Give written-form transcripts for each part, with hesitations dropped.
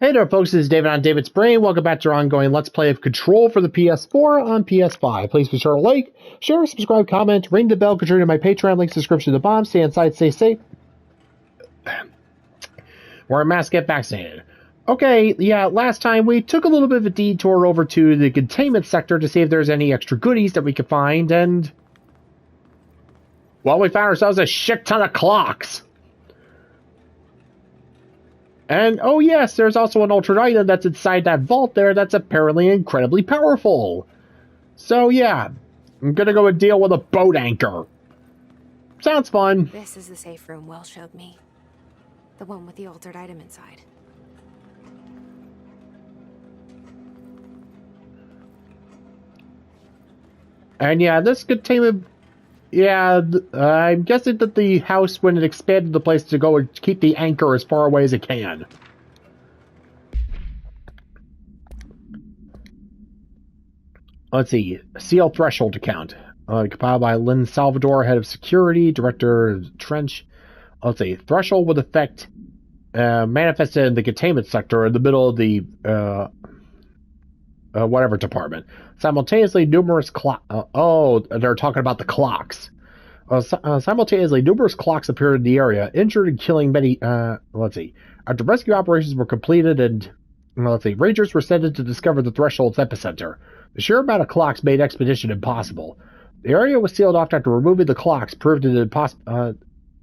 Hey there, folks. This is David on David's Brain. Welcome back to our ongoing Let's Play of Control for the PS4 on PS5. Please be sure to like, share, subscribe, comment, ring the bell, contribute to my Patreon. Links description to the bomb. Stay inside, stay safe. Wear a mask, get vaccinated. Okay, yeah, last time we took a little bit of a detour over to the containment sector to see if there's any extra goodies that we could find, and well, we found ourselves a shit ton of clocks. And, oh yes, there's also an alternate item that's inside that vault there that's apparently incredibly powerful. So yeah, I'm gonna go and deal with a boat anchor. Sounds fun. This is the safe room Will showed me. The one with the altered item inside. And yeah, this containment... Yeah, I'm guessing that the house, when it expanded the place, to go and keep the anchor as far away as it can. Let's see. Seal threshold account. Compiled by Lynn Salvador, head of security, director Trench. Let's see. Threshold with effect manifested in the containment sector in the middle of the whatever department. Simultaneously, numerous they're talking about the clocks. Simultaneously, numerous clocks appeared in the area, injured and killing many. Let's see. After rescue operations were completed and, rangers were sent in to discover the threshold's epicenter. The sheer amount of clocks made expedition impossible. The area was sealed off after removing the clocks proved it impossible.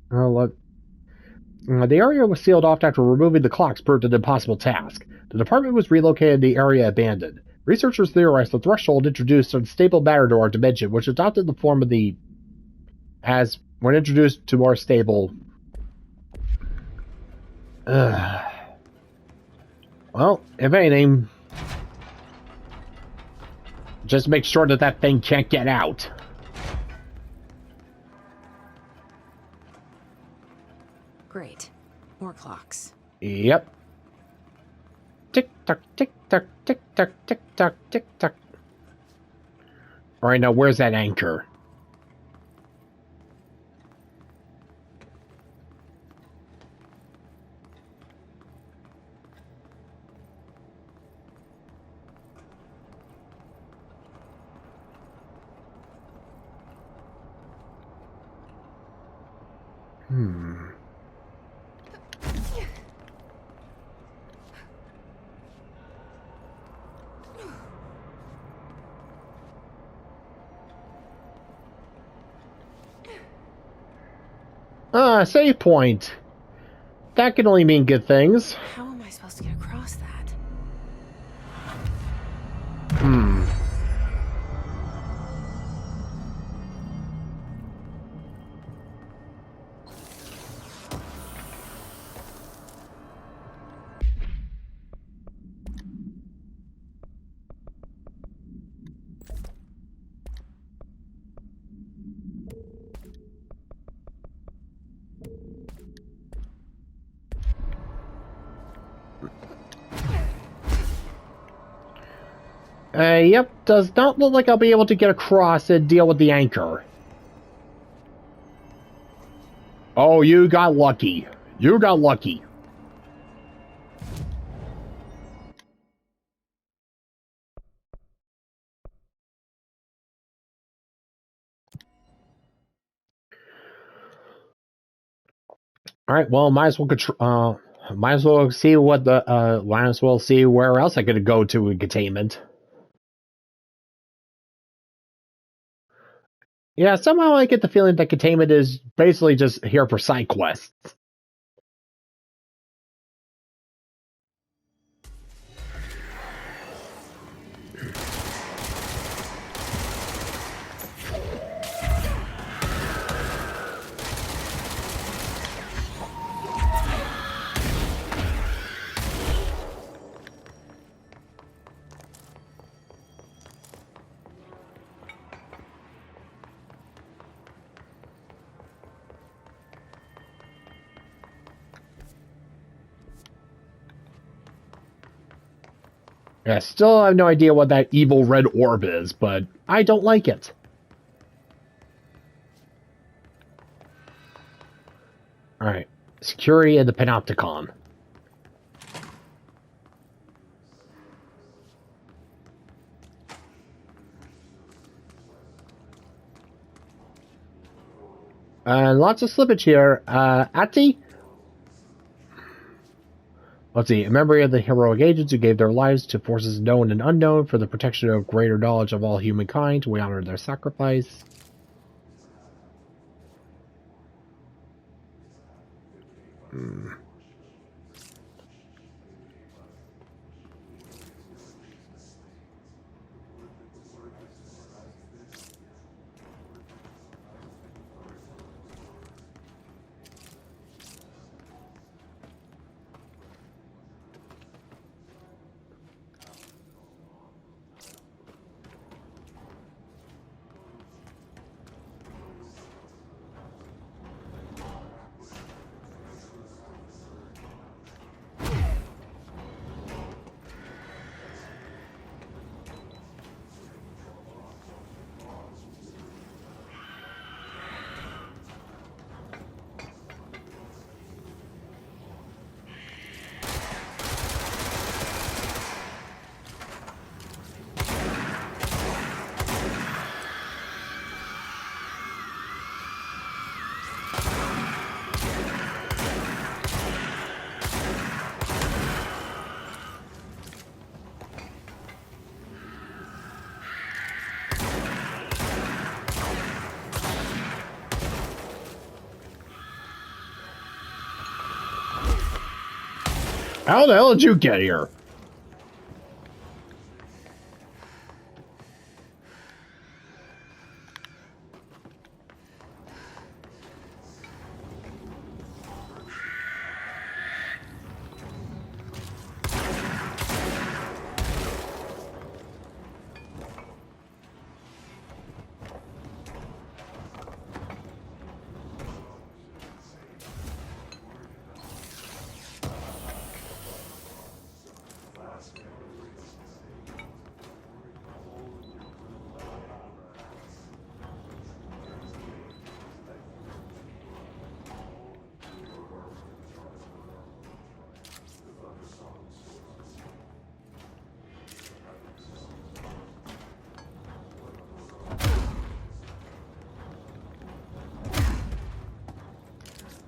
The area was sealed off after removing the clocks proved an impossible task. The department was relocated and the area abandoned. Researchers theorized the threshold introduced unstable matter to our dimension, which adopted the form of the... as when introduced to more stable... Well, if anything... just make sure that that thing can't get out. Great. More clocks. Yep. Tick-tock, tick-tock, tick-tock, tick-tock, tick-tock. Alright, now where's that anchor? Save point. That can only mean good things. How am I supposed to get across that? Yep, does not look like I'll be able to get across and deal with the anchor. Oh, you got lucky. You got lucky. Alright, well, might as well see what the, might as well see where else I could go to in containment. Yeah, somehow I get the feeling that containment is basically just here for side quests. Yeah, still have no idea what that evil red orb is, but I don't like it. Alright, security at the Panopticon. Lots of slippage here. Ati? Let's see. In memory of the heroic agents who gave their lives to forces known and unknown for the protection of greater knowledge of all humankind, we honor their sacrifice. How the hell did you get here?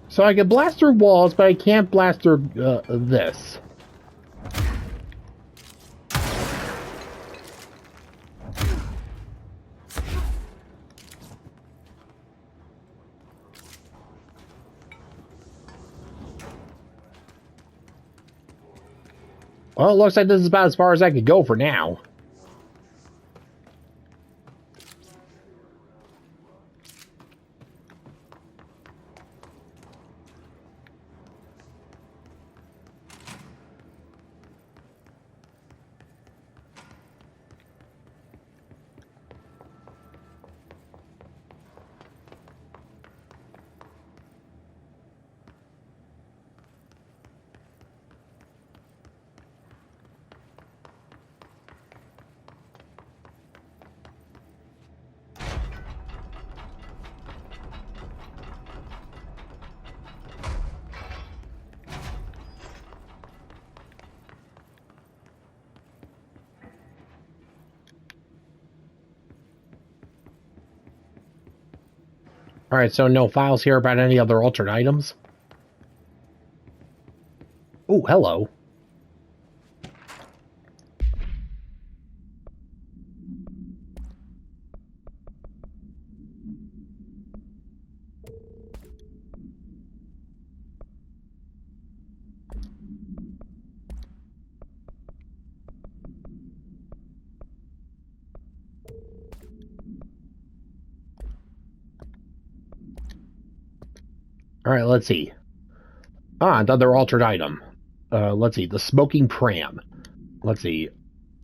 So I can blast through walls, but I can't blast through this. Well, it looks like this is about as far as I could go for now. Alright, so no files here about any other altered items. Oh, hello. Alright, let's see. Another altered item. Let's see, the smoking pram. Let's see.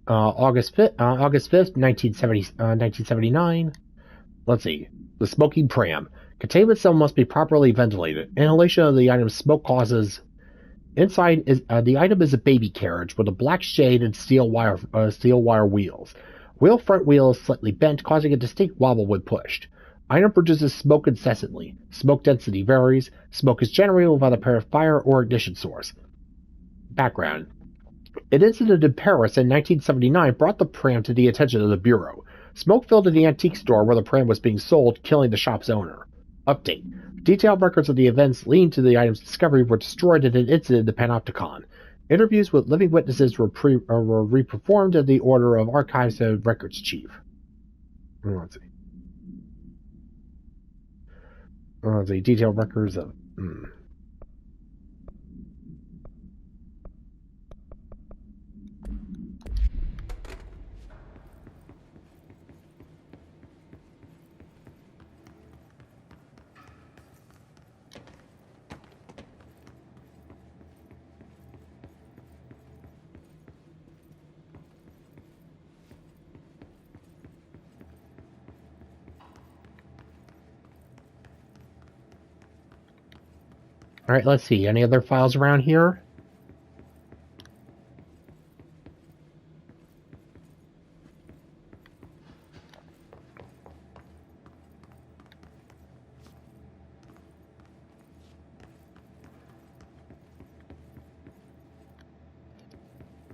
August 5th, 1979. Let's see. The smoking pram. Containment cell must be properly ventilated. Inhalation of the item's smoke causes... Inside is the item is a baby carriage with a black shade and steel wire wheels. Front wheel is slightly bent, causing a distinct wobble when pushed. Item produces smoke incessantly. Smoke density varies. Smoke is generated without a pair of fire or ignition source. Background. An incident in Paris in 1979 brought the pram to the attention of the Bureau. Smoke filled in the antique store where the pram was being sold, killing the shop's owner. Update. Detailed records of the events leading to the item's discovery were destroyed in an incident in the Panopticon. Interviews with living witnesses were re-performed at the order of Archives and Records Chief. Let's see. Detailed records of... Alright, let's see. Any other files around here?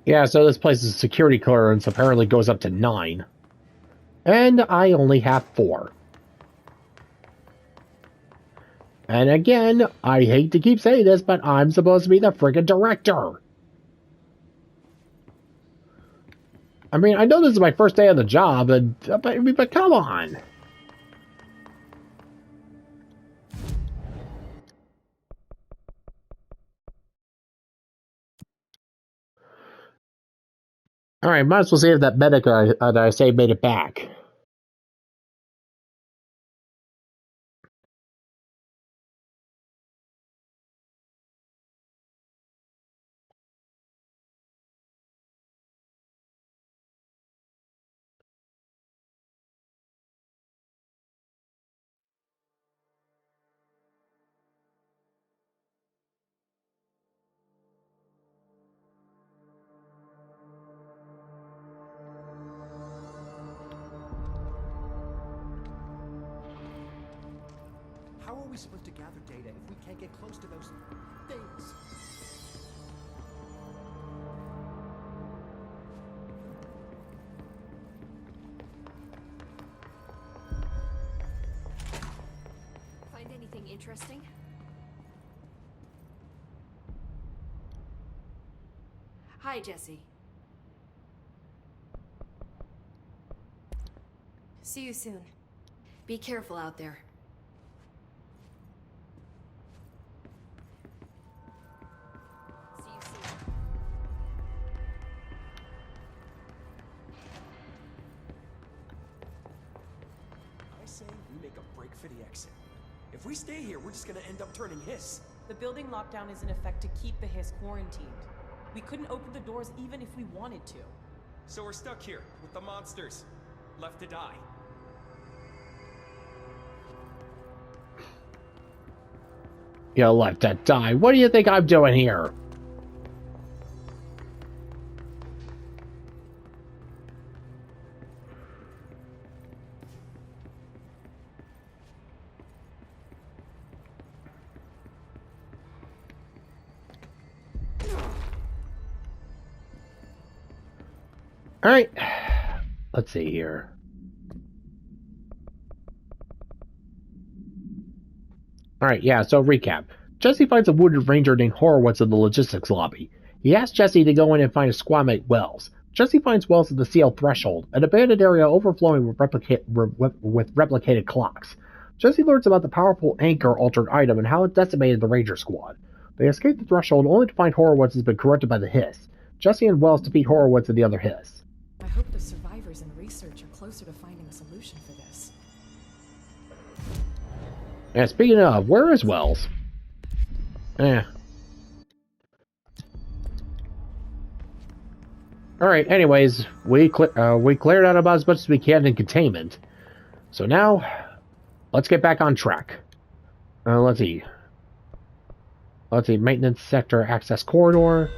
Yeah, so this place's security clearance apparently goes up to 9. And I only have 4. And again, I hate to keep saying this, but I'm supposed to be the friggin' director. I mean, I know this is my first day on the job, but come on. Alright, might as well see if that medic that I saved made it back. How are we supposed to gather data if we can't get close to those things? Find anything interesting? Hi, Jesse. See you soon. Be careful out there. See you soon. I say we make a break for the exit. If we stay here, we're just gonna end up turning Hiss. The building lockdown is in effect to keep the Hiss quarantined. We couldn't open the doors even if we wanted to. So we're stuck here with the monsters, left to die. You left to die. What do you think I'm doing here? All right. Let's see here. Alright, yeah, so recap. Jesse finds a wounded ranger named Horowitz in the logistics lobby. He asks Jesse to go in and find his squadmate Wells. Jesse finds Wells at the CL threshold, an abandoned area overflowing with replicated clocks. Jesse learns about the powerful anchor altered item and how it decimated the ranger squad. They escape the threshold only to find Horowitz has been corrupted by the Hiss. Jesse and Wells defeat Horowitz and the other Hiss. I hope the survivors and research are closer to finding a solution for this. And speaking of, where is Wells? Alright, anyways, we cleared out about as much as we can in containment. So now, let's get back on track. Let's see. Maintenance sector access corridor.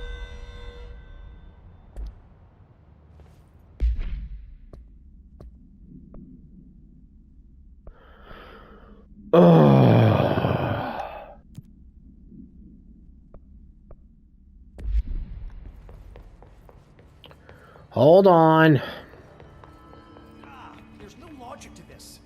Hold on. There's no logic to this.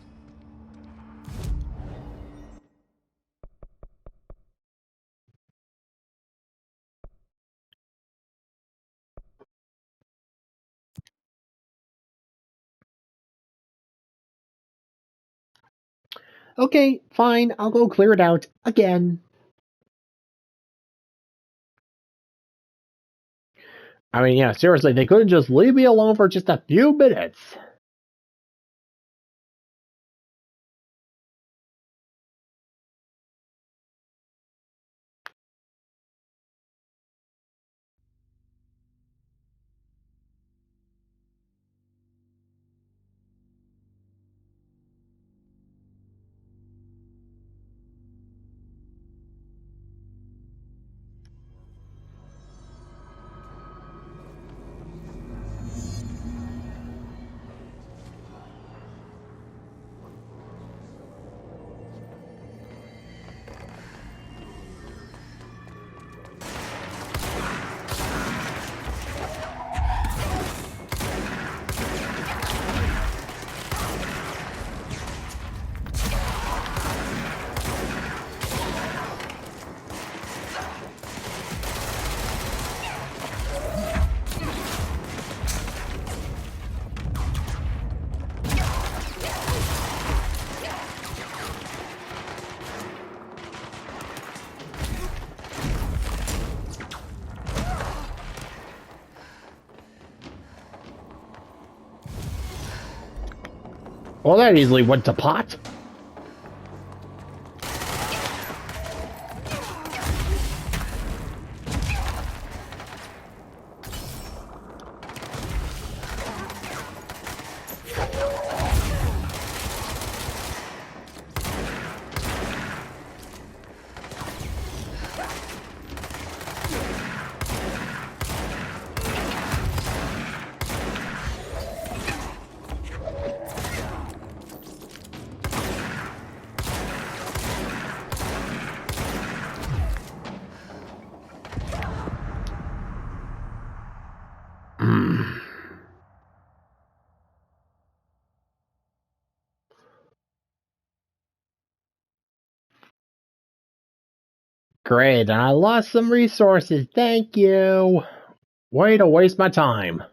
Okay, fine, I'll go clear it out again. I mean, yeah, seriously, they couldn't just leave me alone for just a few minutes. Well, that easily went to pot. Great, and I lost some resources, thank you. Way to waste my time.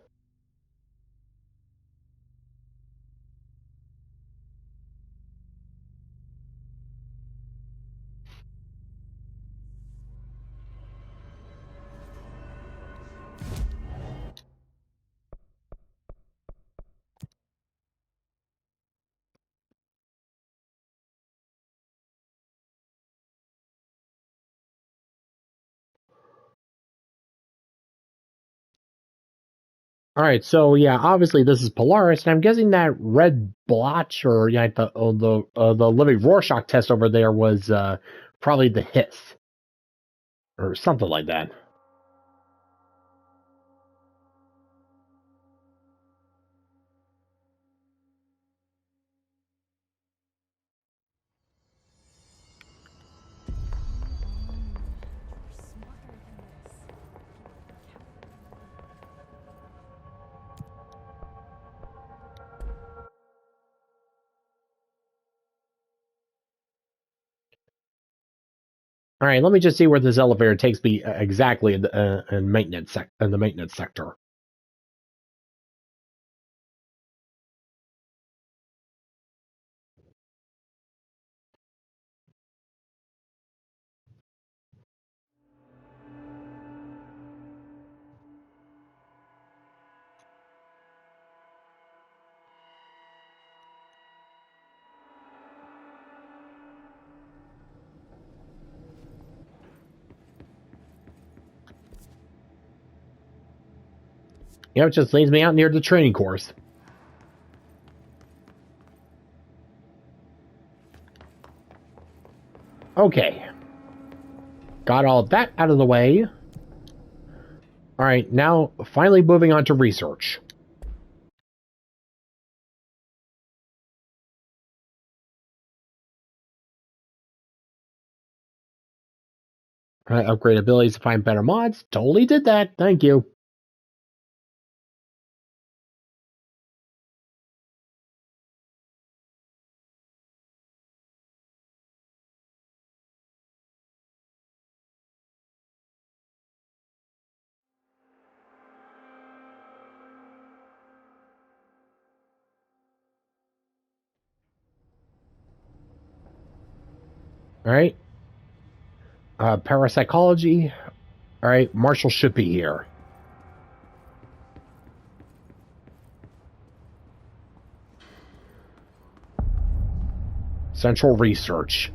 Alright, so yeah, obviously this is Polaris, and I'm guessing that red blotch, or yeah, the living Rorschach test over there was probably the hiss. Or something like that. All right, let me just see where this elevator takes me exactly in the maintenance sector. You know, it just leads me out near the training course. Okay. Got all that out of the way. All right, now finally moving on to research. Upgrade abilities to find better mods. Totally did that. Thank you. All right. Parapsychology. All right. Marshal should be here. Central Research.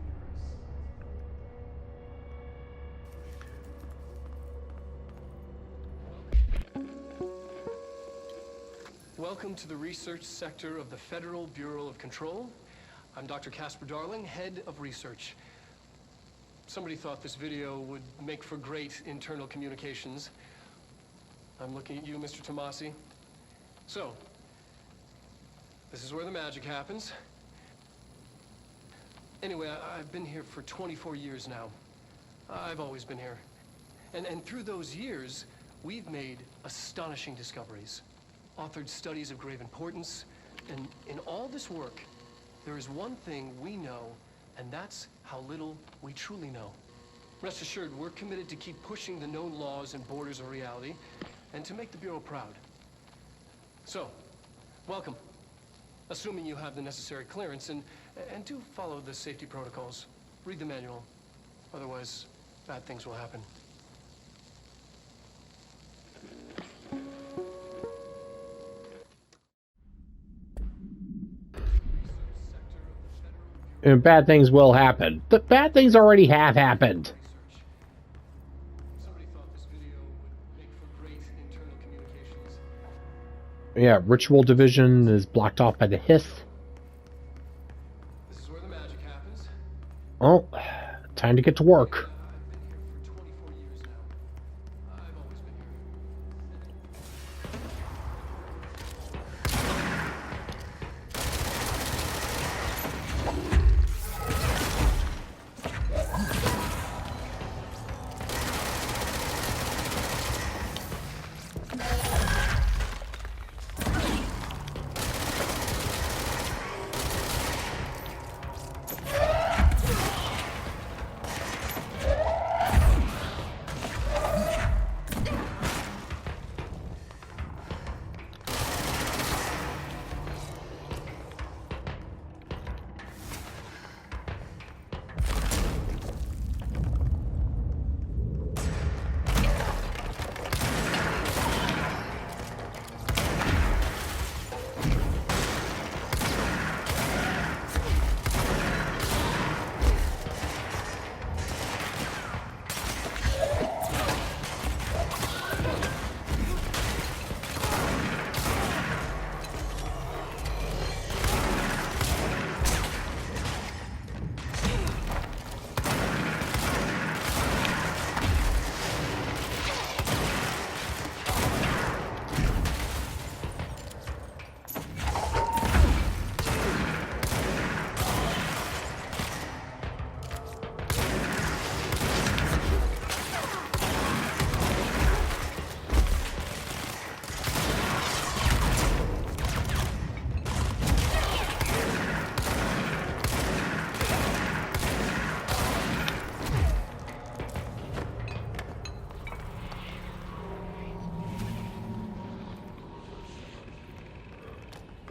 Welcome to the research sector of the Federal Bureau of Control. I'm Dr. Dr Darling, head of research. Somebody thought this video would make for great internal communications. I'm looking at you, Mr. Tomasi. So, this is where the magic happens. Anyway, I've been here for 24 years now. I've always been here. And through those years, we've made astonishing discoveries, authored studies of grave importance, and in all this work, there is one thing we know, and that's how little we truly know. Rest assured, we're committed to keep pushing the known laws and borders of reality, and to make the Bureau proud. So, welcome. Assuming you have the necessary clearance, and do follow the safety protocols. Read the manual. Otherwise, bad things will happen. And bad things will happen. The bad things already have happened. Somebody thought this video would make for great internal communications. Yeah, Ritual Division is blocked off by the hiss. This is where the magic happens. Oh, time to get to work. I've been here for 24 years now. I've always been here.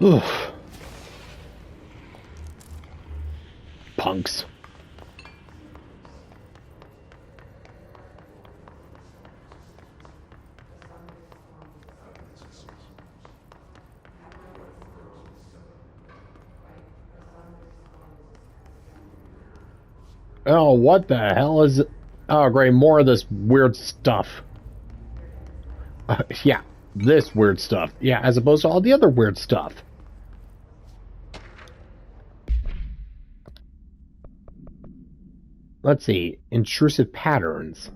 Oof. Punks. Oh, what the hell is it? Oh, great, more of this weird stuff. Yeah, this weird stuff. Yeah, as opposed to all the other weird stuff. Let's see. Intrusive patterns.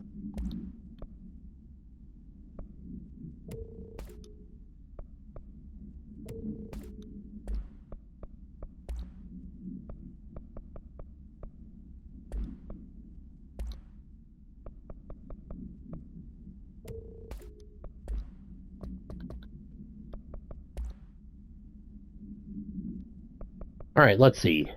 Alright, let's see.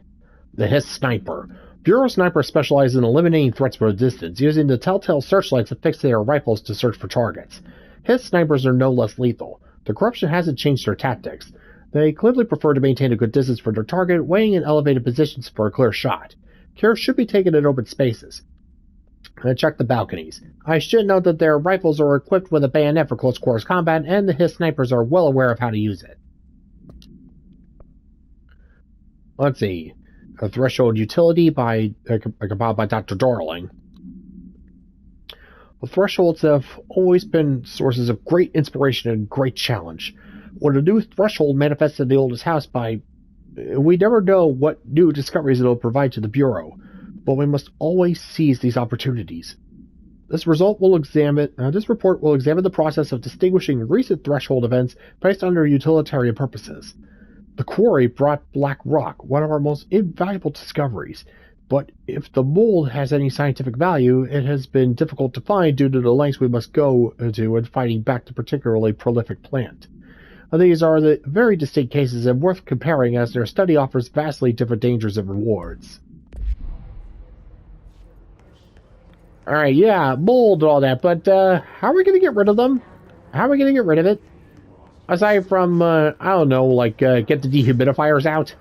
The Hiss Sniper. Bureau snipers specialize in eliminating threats from a distance, using the telltale searchlights affixed to their rifles to search for targets. Hiss snipers are no less lethal. The corruption hasn't changed their tactics. They clearly prefer to maintain a good distance for their target, waiting in elevated positions for a clear shot. Care should be taken in open spaces. Check the balconies. I should note that their rifles are equipped with a bayonet for close quarters combat, and the Hiss snipers are well aware of how to use it. Let's see. A threshold utility compiled by Dr. Darling. The thresholds have always been sources of great inspiration and great challenge. When a new threshold manifests in the oldest house we never know what new discoveries it will provide to the Bureau, but we must always seize these opportunities. This report will examine the process of distinguishing recent threshold events placed under utilitarian purposes. The quarry brought black rock, one of our most invaluable discoveries, but if the mold has any scientific value, it has been difficult to find due to the lengths we must go to in fighting back the particularly prolific plant. These are the very distinct cases and worth comparing, as their study offers vastly different dangers and rewards. Alright, yeah, mold and all that, but how are we going to get rid of them? How are we going to get rid of it? Aside from, I don't know, like, get the dehumidifiers out?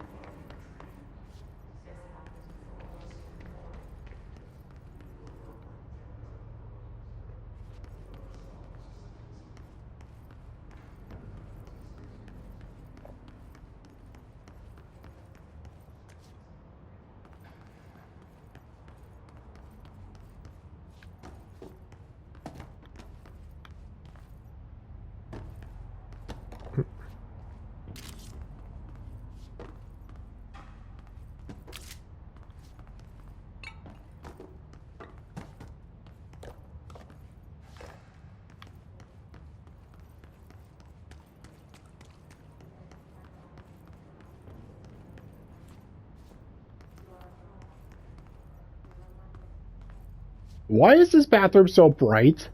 Why is this bathroom so bright?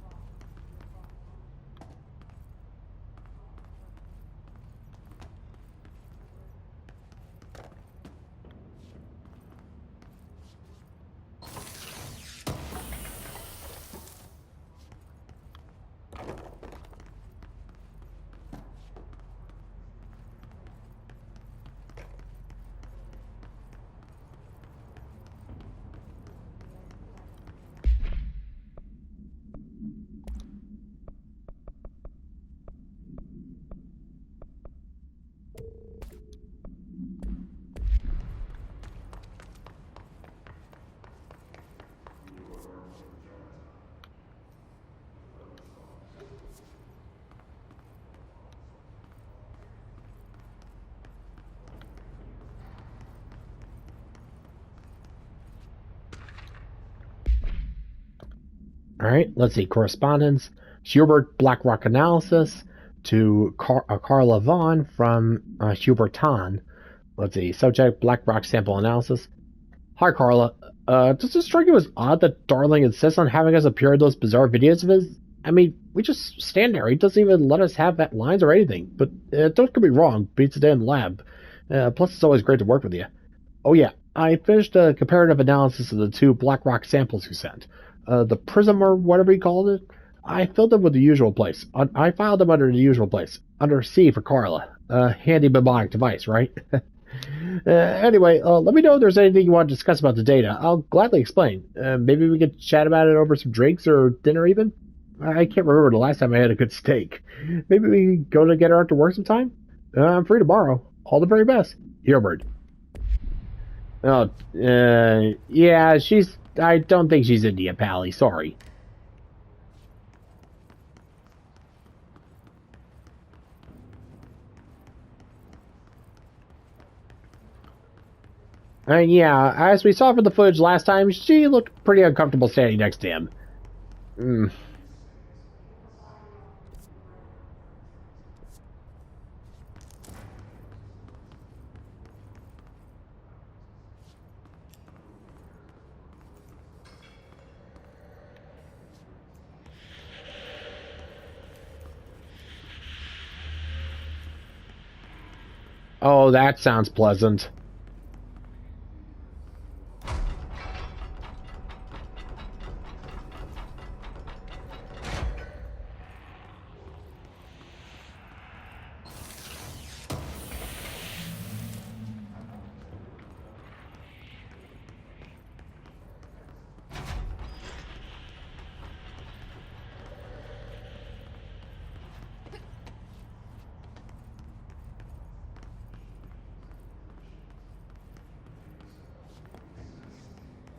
Alright, let's see. Correspondence. Hubert Blackrock Analysis to Carla Vaughn from Hubert Hahn. Let's see. Subject Blackrock Sample Analysis. Hi, Carla. Does it strike you as odd that Darling insists on having us appear in those bizarre videos of his? I mean, we just stand there. He doesn't even let us have that lines or anything. But don't get me wrong. Beats a day in the lab. Plus, it's always great to work with you. Oh, yeah. I finished a comparative analysis of the two Blackrock samples you sent. The prism or whatever you called it, I filled them with the usual place. I filed them under the usual place. Under C for Carla. Handy mnemonic device, right? Anyway, let me know if there's anything you want to discuss about the data. I'll gladly explain. Maybe we could chat about it over some drinks or dinner even? I can't remember the last time I had a good steak. Maybe we can go together after work sometime? I'm free tomorrow. All the very best. Hubert. Oh, yeah, I don't think she's India, Pally. Sorry. And yeah, as we saw from the footage last time, she looked pretty uncomfortable standing next to him. Oh, that sounds pleasant.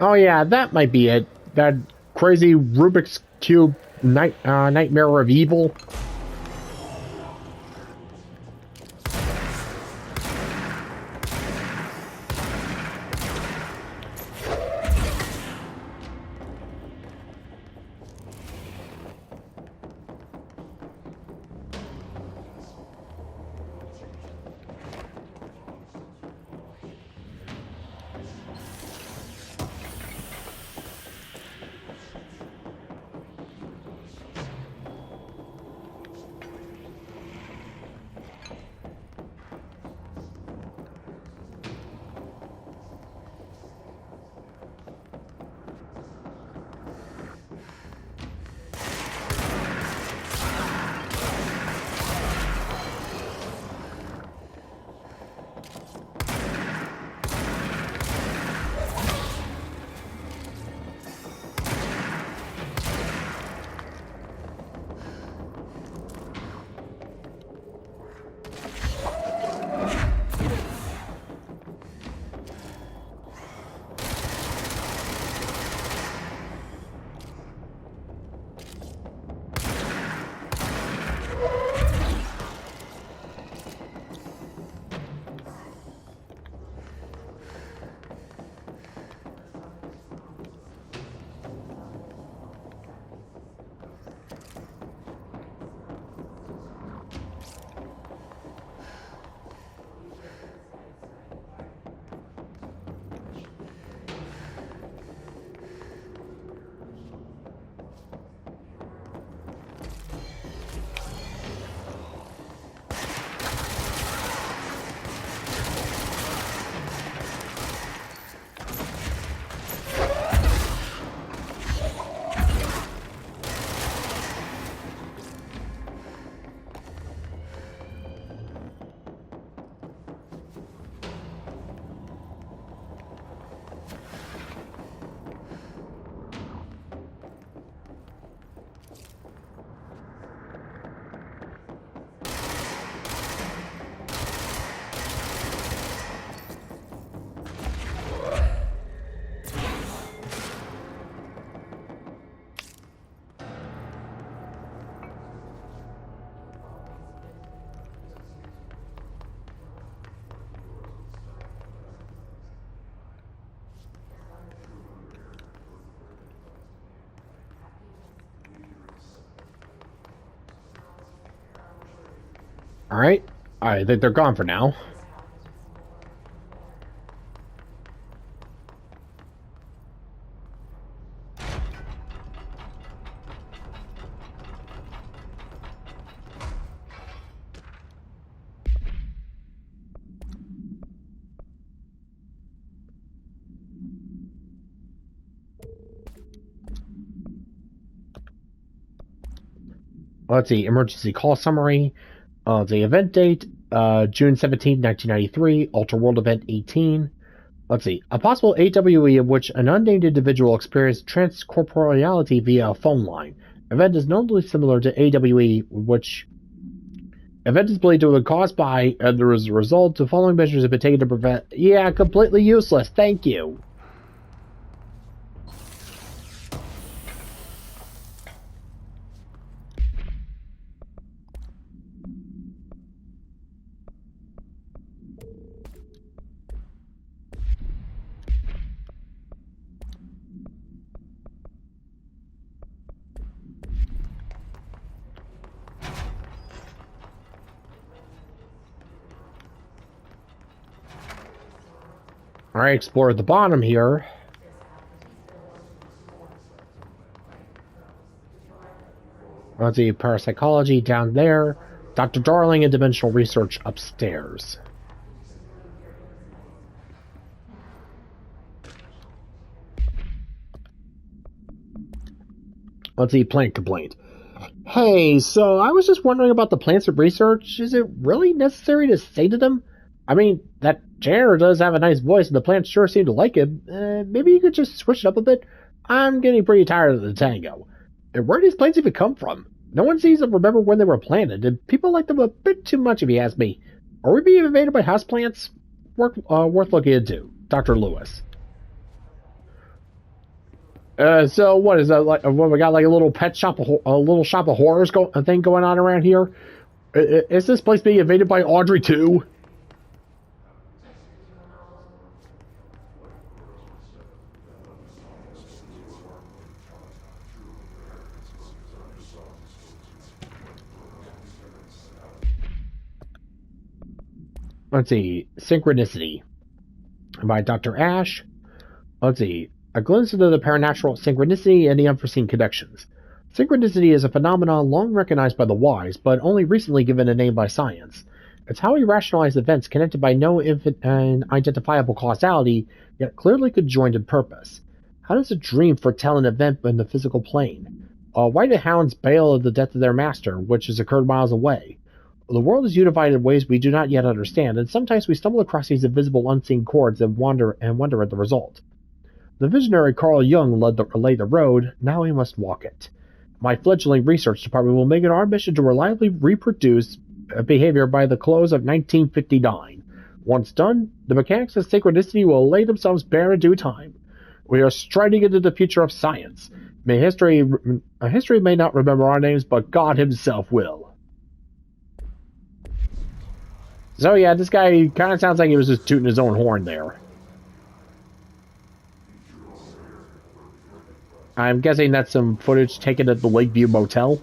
Oh yeah, that might be it. That crazy Rubik's Cube nightmare of evil. Alright. I think they're gone for now. Let's see. Emergency call summary. The event date, June 17, 1993, Ultra World Event 18. Let's see. A possible AWE of which an unnamed individual experienced transcorporeality via a phone line. Event is notably similar to AWE, which event is believed to have been caused by, and there is a result, the following measures have been taken to prevent. Yeah, completely useless. Thank you. Alright, explore at the bottom here. Let's see, parapsychology down there. Dr. Darling and dimensional research upstairs. Let's see, plant complaint. Hey, so I was just wondering about the plants of research. Is it really necessary to say to them? I mean, that janitor does have a nice voice, and the plants sure seem to like him. Maybe you could just switch it up a bit? I'm getting pretty tired of the tango. And where do these plants even come from? No one seems to remember when they were planted, and people like them a bit too much if you ask me. Are we being invaded by houseplants? Worth looking into. Dr. Lewis. So what is that like? What, we got like a little pet shop, a little shop of horrors thing going on around here? Is this place being invaded by Audrey too? Let's see, Synchronicity by Dr. Ash. Let's see, a glimpse into the paranatural, synchronicity, and the unforeseen connections. Synchronicity is a phenomenon long recognized by the wise, but only recently given a name by science. It's how we rationalize events connected by no identifiable causality, yet clearly conjoined in purpose. How does a dream foretell an event in the physical plane? Why do hounds bail at the death of their master, which has occurred miles away? The world is unified in ways we do not yet understand, and sometimes we stumble across these invisible, unseen chords and wonder at the result. The visionary Carl Jung laid the road, now we must walk it. My fledgling research department will make it our mission to reliably reproduce behavior by the close of 1959. Once done, the mechanics of synchronicity will lay themselves bare in due time. We are striding into the future of science. History may not remember our names, but God himself will. So yeah, this guy kind of sounds like he was just tooting his own horn there. I'm guessing that's some footage taken at the Lakeview Motel.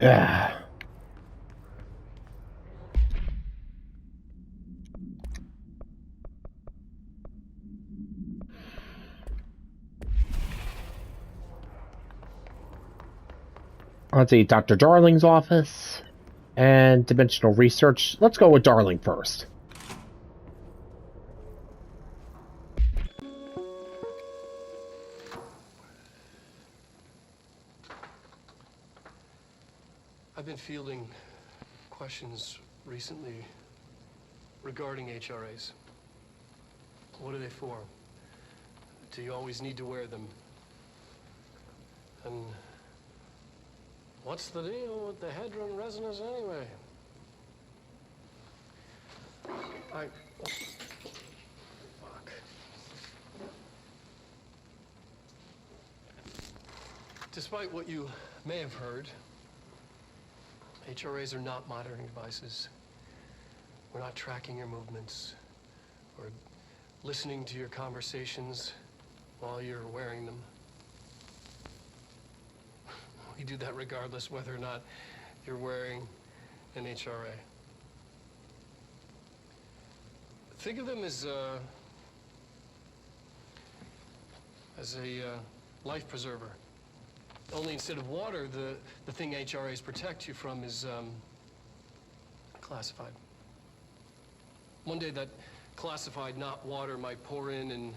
Yeah. Let's see, Dr. Darling's office and dimensional research. Let's go with Darling first. I've been fielding questions recently regarding HRAs. What are they for? Do you always need to wear them? And what's the deal with the Hedron resonance anyway? Fuck. Despite what you may have heard, HRAs are not monitoring devices. We're not tracking your movements or listening to your conversations while you're wearing them. We do that regardless whether or not you're wearing an HRA. Think of them as a life preserver. Only instead of water, the thing HRAs protect you from is classified. One day that classified, not water, might pour in, and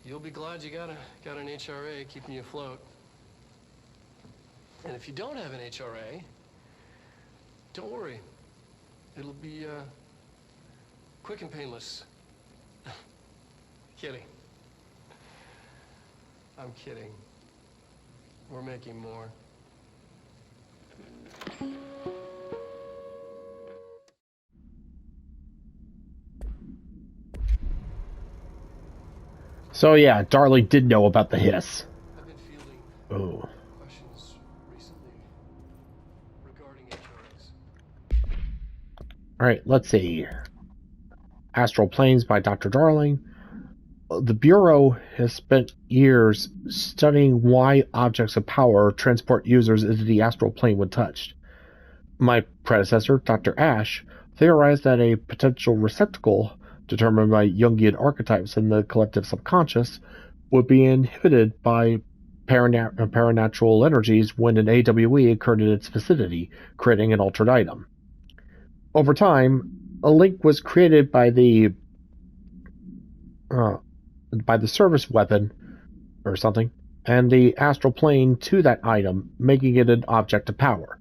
you'll be glad you got an HRA keeping you afloat. And if you don't have an HRA, don't worry. It'll be quick and painless. Kidding. I'm kidding. We're making more. So yeah, Darling did know about the hiss. I've been fielding Oh. questions recently regarding HRX. Alright, let's see. Astral Planes by Dr. Darling. The Bureau has spent years studying why objects of power transport users into the astral plane when touched. My predecessor, Dr. Ash, theorized that a potential receptacle, determined by Jungian archetypes in the collective subconscious, would be inhibited by paranatural energies when an AWE occurred in its vicinity, creating an altered item. Over time, a link was created by the service weapon or something, and the astral plane to that item, making it an object of power.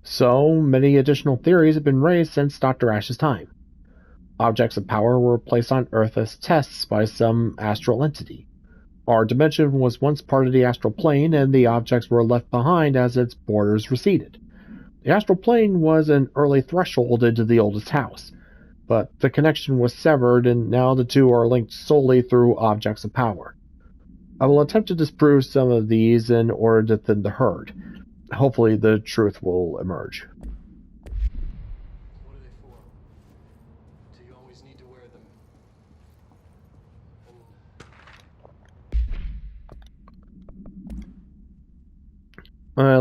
So many additional theories have been raised since Dr. Ash's time. Objects of power were placed on Earth as tests by some astral entity. Our dimension was once part of the astral plane, and the objects were left behind as its borders receded. The astral plane was an early threshold into the oldest house, but the connection was severed, and now the two are linked solely through objects of power. I will attempt to disprove some of these in order to thin the herd. Hopefully the truth will emerge. What are they for? Do you always need to wear them?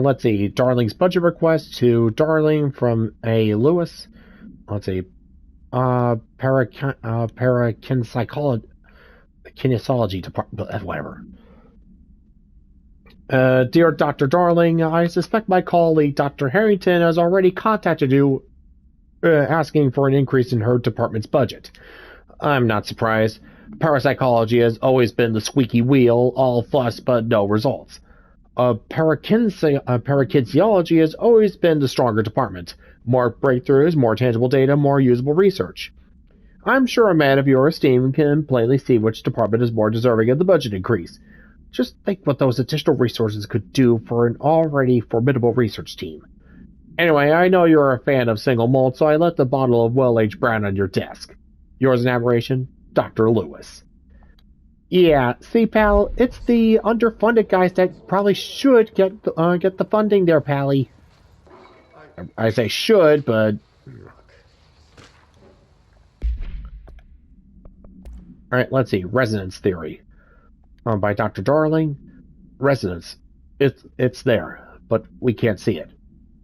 Let's see. Darling's budget request to Darling from A. Lewis. Let's see. Kinesiology department, whatever. Dear Dr. Darling, I suspect my colleague Dr. Harrington has already contacted you asking for an increase in her department's budget. I'm not surprised. Parapsychology has always been the squeaky wheel, all fuss but no results. Parakinesiology has always been the stronger department. More breakthroughs, more tangible data, more usable research. I'm sure a man of your esteem can plainly see which department is more deserving of the budget increase. Just think what those additional resources could do for an already formidable research team. Anyway, I know you're a fan of single malt, so I left a bottle of well-aged brown on your desk. Yours in admiration, Dr. Lewis. Yeah, see, pal, it's the underfunded guys that probably should get the funding there, Pally. I say should, but... Alright, let's see. Resonance theory. By Dr. Darling. Resonance. It's there, but we can't see it.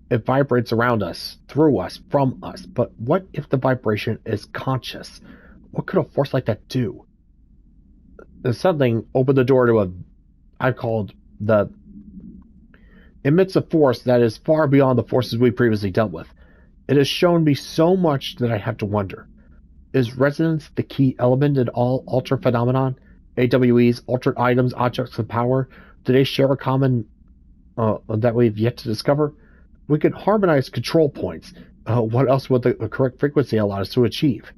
It vibrates around us, through us, from us. But what if the vibration is conscious? What could a force like that do? Something opened the door to emits a force that is far beyond the forces we previously dealt with. It has shown me so much that I have to wonder. Is resonance the key element in all altered phenomenon? AWEs, altered items, objects of power, do they share a common that we've yet to discover? We could harmonize control points. What else would the correct frequency allow us to achieve?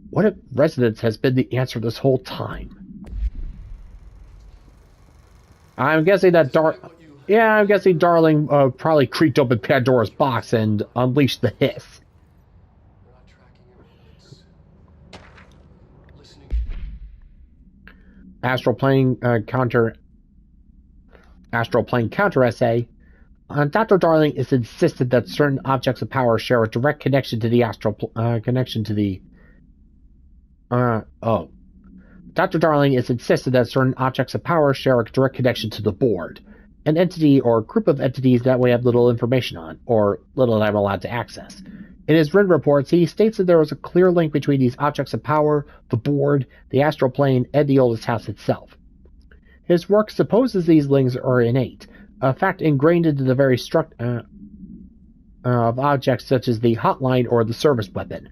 What if resonance has been the answer this whole time? I'm guessing that Darling probably creaked open Pandora's box and unleashed the hiss. We're not tracking your movements. Listening. Astral plane counter essay. Dr. Darling is insisted that certain objects of power share a direct connection to the Dr. Darling is insisted that certain objects of power share a direct connection to the board, an entity or group of entities that we have little information on, or little that I'm allowed to access. In his written reports, he states that there is a clear link between these objects of power, the board, the astral plane, and the oldest house itself. His work supposes these links are innate, a fact ingrained into the very structure of objects such as the hotline or the service weapon.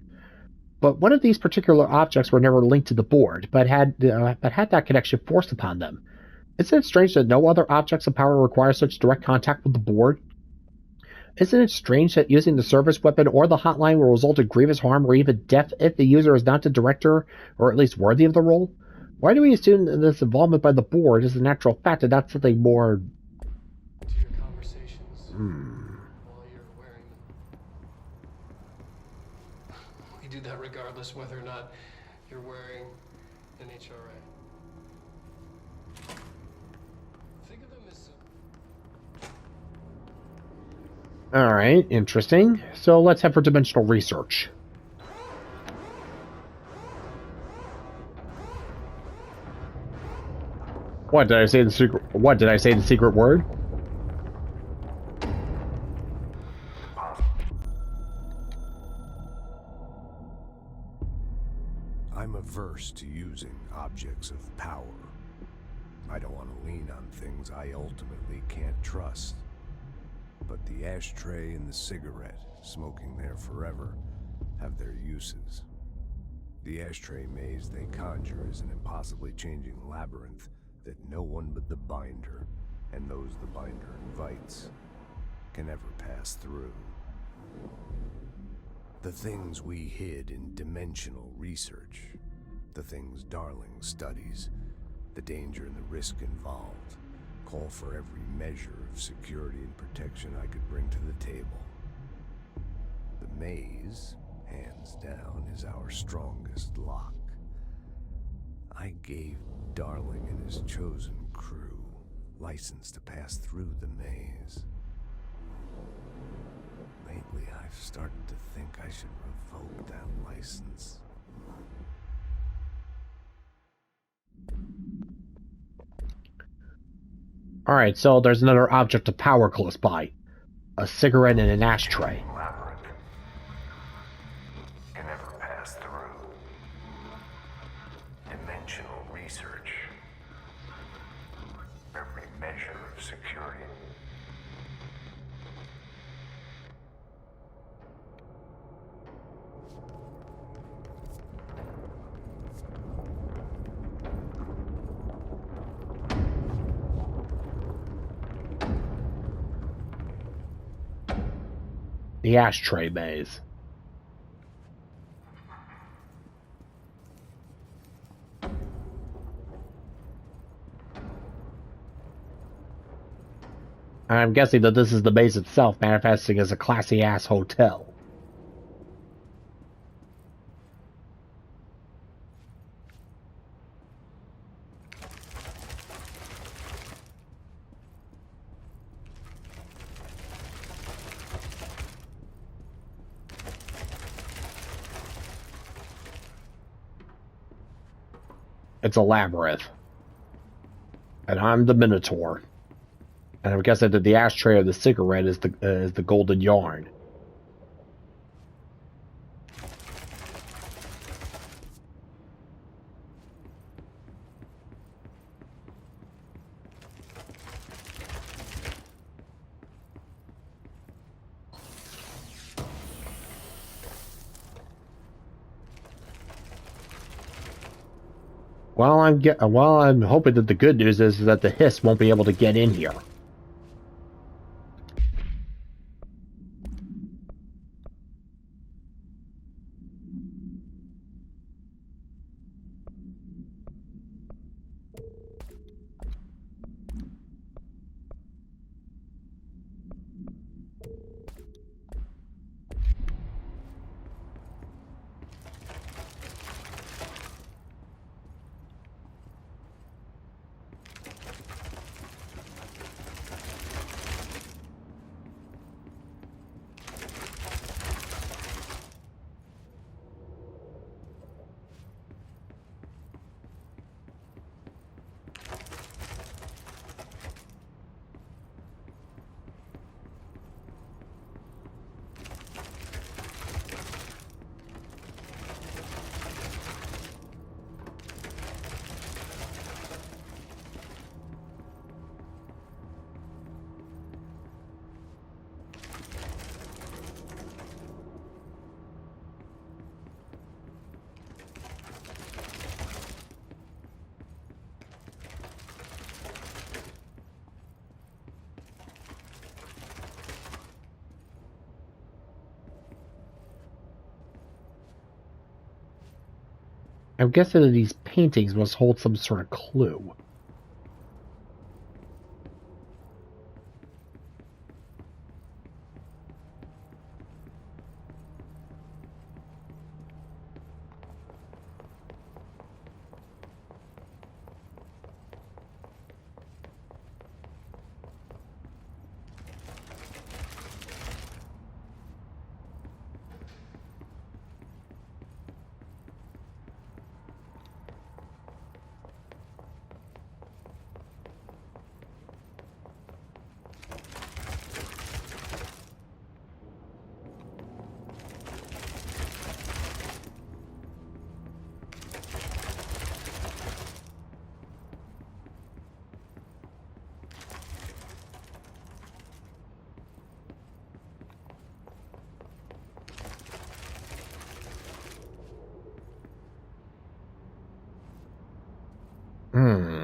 But what if these particular objects were never linked to the board, but had that connection forced upon them? Isn't it strange that no other objects of power require such direct contact with the board? Isn't it strange that using the service weapon or the hotline will result in grievous harm or even death if the user is not the director, or at least worthy of the role? Why do we assume that this involvement by the board is a natural fact and not something more... To your conversations while you're regardless whether or not you're wearing an HRA. Think of them as Alright, interesting. So let's head for dimensional research. What did I say the secret? What did I say the secret word? I'm averse to using objects of power. I don't want to lean on things I ultimately can't trust. But the ashtray and the cigarette, smoking there forever, have their uses. The ashtray maze they conjure is an impossibly changing labyrinth that no one but the binder, and those the binder invites, can ever pass through. The things we hid in dimensional research, the things Darling studies, the danger and the risk involved, call for every measure of security and protection I could bring to the table. The maze, hands down, is our strongest lock. I gave Darling and his chosen crew license to pass through the maze. Lately, I've started to think I should revoke that license. Alright, so there's another object of power close by. A cigarette and an ashtray. Labyrinth can never pass through. Dimensional research. Every measure of security. The ashtray maze. I'm guessing that this is the maze itself, manifesting as a classy-ass hotel. It's a labyrinth. And I'm the Minotaur. And I'm guessing that the ashtray of the cigarette is the golden yarn. Well, I'm hoping that the good news is that the hiss won't be able to get in here. I'm guessing that these paintings must hold some sort of clue. Hmm.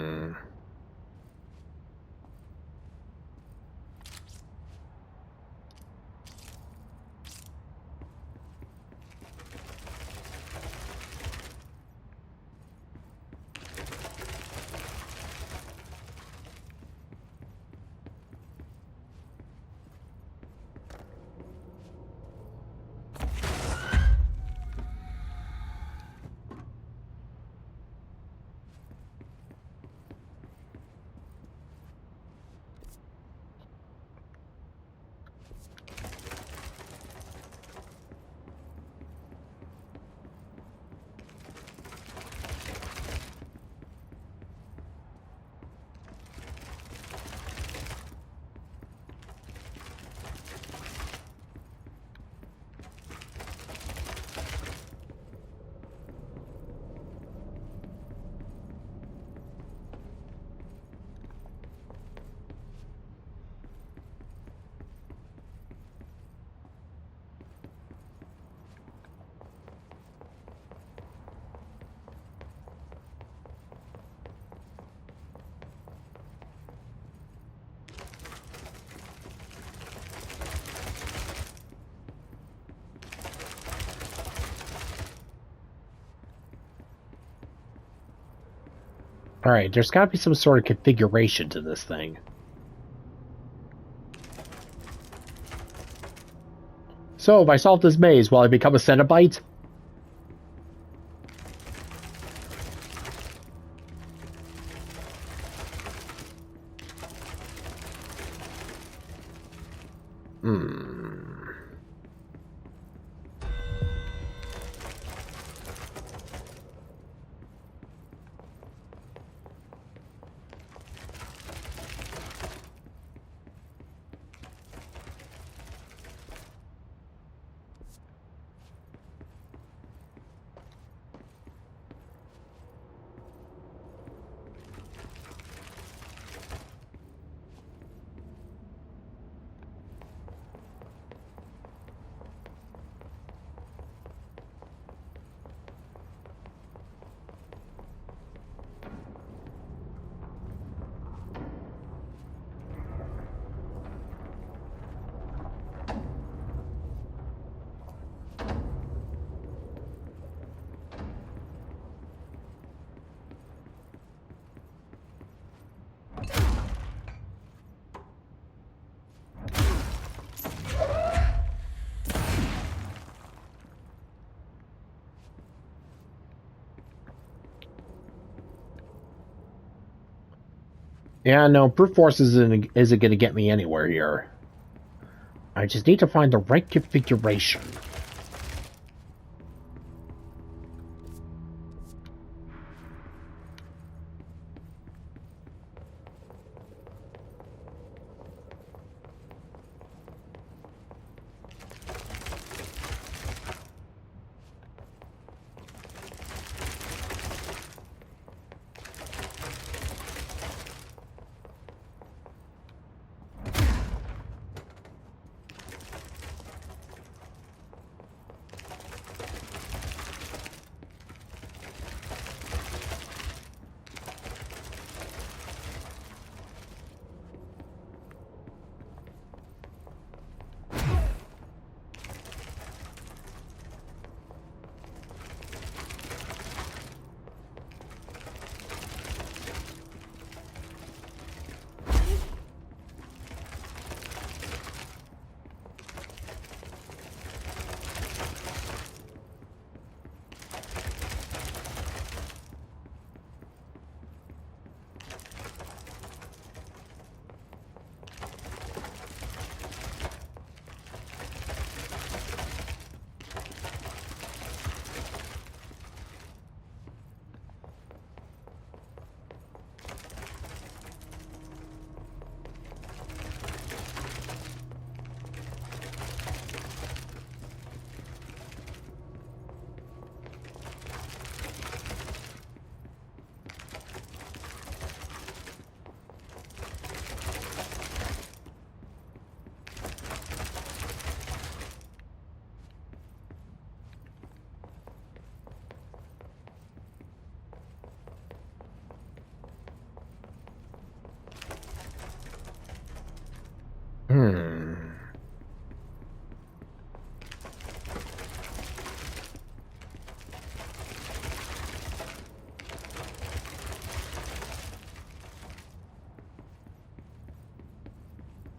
Alright, there's gotta be some sort of configuration to this thing. So, if I solve this maze, will I become a Cenobite? Yeah, no, brute force isn't going to get me anywhere here. I just need to find the right configuration.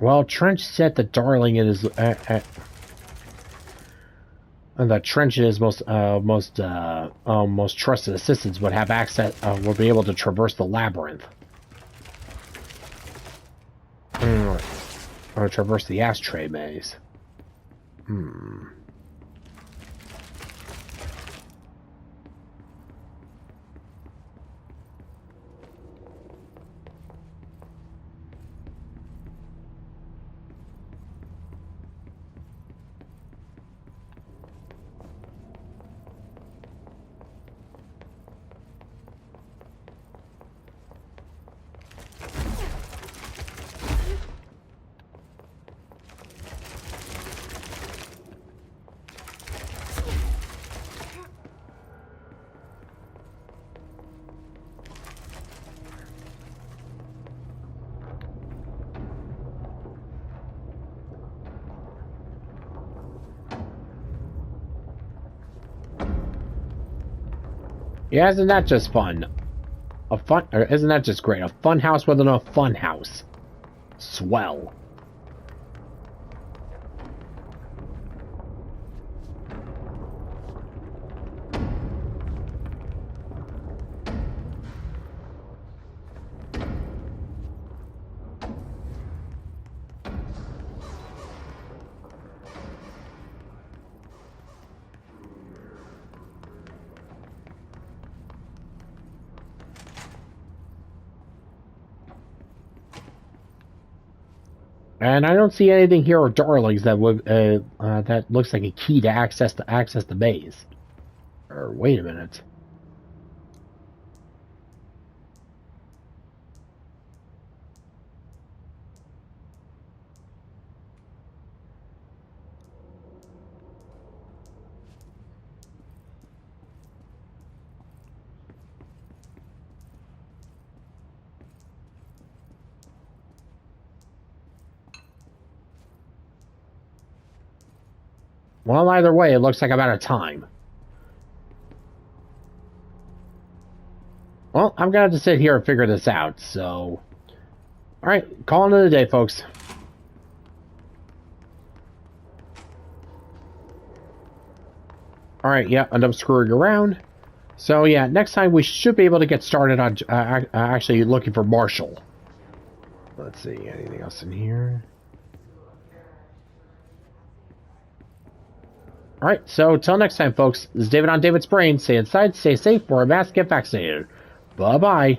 Well, Trench said that Darling and his and that Trench and his most trusted assistants would have access, would be able to traverse the labyrinth. Or traverse the ashtray maze. Yeah, isn't that just fun? Isn't that just great? A fun house within a fun house. Swell. And I don't see anything here with Darlings that would that looks like a key to access the maze. Or wait a minute. Well, either way, it looks like I'm out of time. Well, I'm gonna have to sit here and figure this out, so... Alright, calling it a day, folks. Alright, yeah, end up screwing around. So, yeah, next time we should be able to get started on actually looking for Marshal. Let's see, anything else in here? Alright, so till next time, folks, this is David on David's Brain. Stay inside, stay safe, wear a mask, get vaccinated. Bye-bye.